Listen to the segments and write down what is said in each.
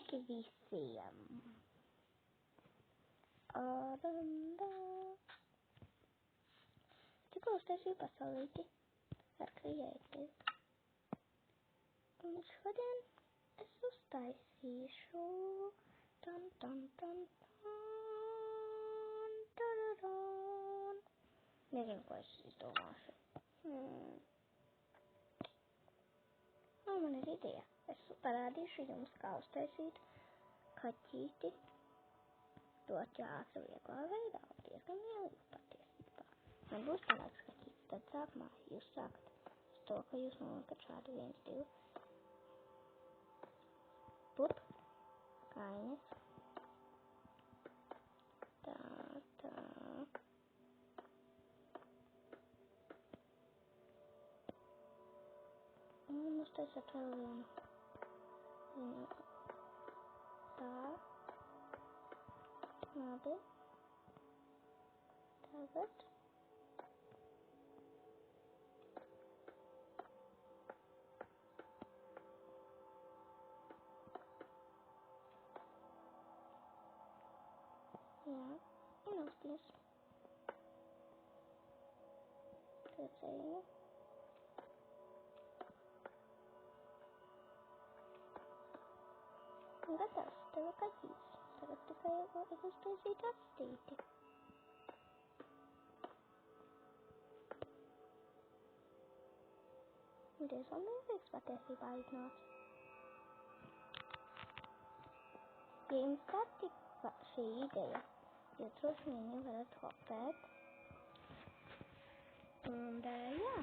Sveiki visiem! Aranda. Tikko uztaisīju pasaulīti ar Creative. Un šodien es uztaisīšu Nezinu, ko es izdomāšu. Man ir ideja. Es parādīšu jums, kā uztaisīt kaķīti ļoti ātri vieglā veidā. Diezgan viegli patiesībā. Man būs panāks kaķītis. Tad sākumā jūs sākat uz to, ka jūs nolikat šādu 1, 2 pup, kaiņas. Tā. Un uztaisat vēl vienu. Tā. Labi. Tagad. Jā, ienausties. Redzēju. Un gatavs, tev ir kaķītis. Tagad tikai vajag uztaisīt astīti. Diezgan mīlīgs patiesībā iznāca. Ja jums patika šī ideja, jūs droši vien varat kopēt. Un jā.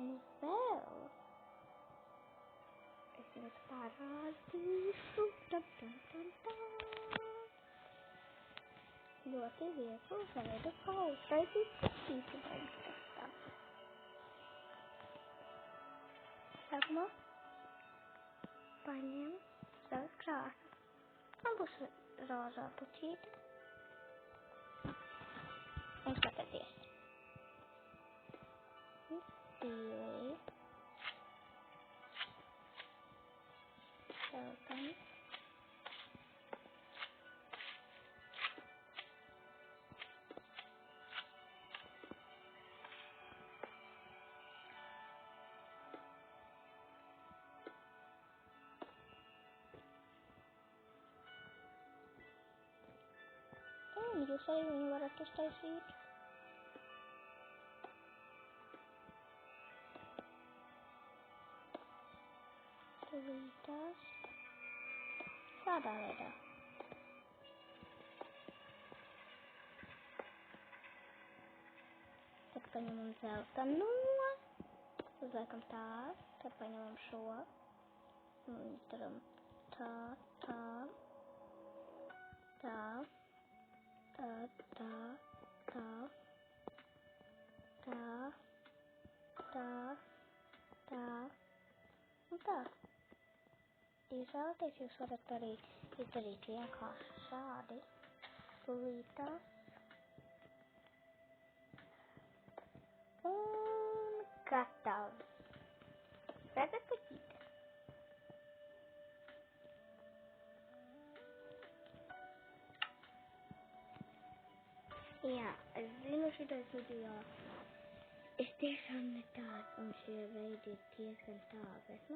Un vēl es jums parādīšu ļoti vieglu veidu, kā uztaisīt kaķīti Minecraftā. Sākumā paņem savas krāsas. Man būs rozā puķīte. Un skatieties. Stīlī. Celtam. Un jūs arī viņu varat uztaisīt. Tuvītās. Šādā veidā. Tad paņemam zeltano. Uzliekam tā. Tad paņemam šo. Un izdaram tā. Un tā. Izvēlēties jūs varat arī izdarīt vienkārši šādi. Tuvītās. Un gatavs. Redzat puķīti? Jā, es zinu šitais video. Es tiešām ne tāds, un šie veidi ir diezgan tā, bet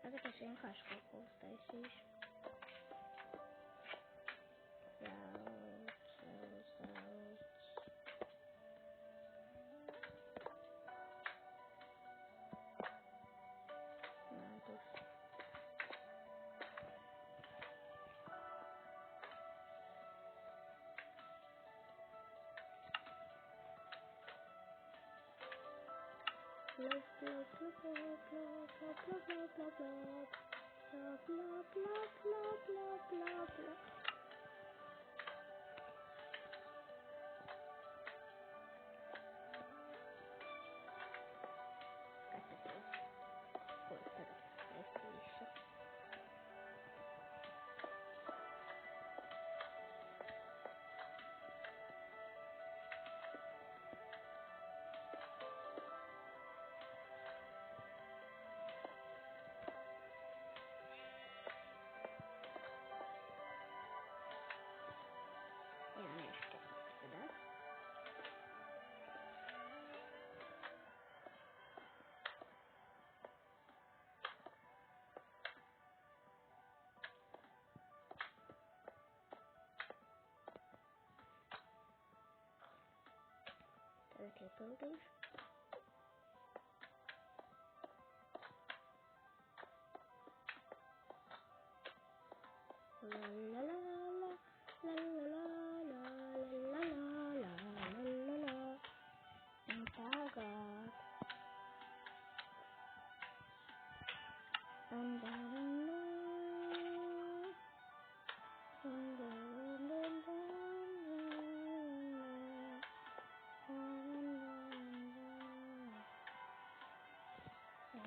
Tagad es vienkārši kaut ko uztaisīšu. piepildīšu. La la la la, la la la la, la la la la la. Un tagad.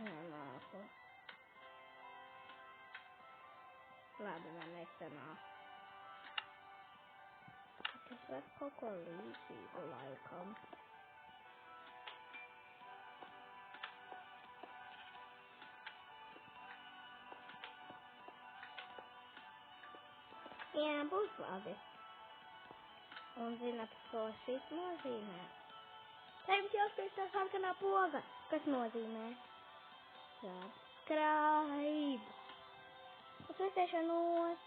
Nemāku. Labi, man nesanāk. Es varu kaut ko līdzīgu laikam. Jā, būs labi. Un zināt, ko šis nozīmē? Te jums jāspēj tā sarkanā poga. Kas nozīmē? Subscribe. Uz redzēšanos.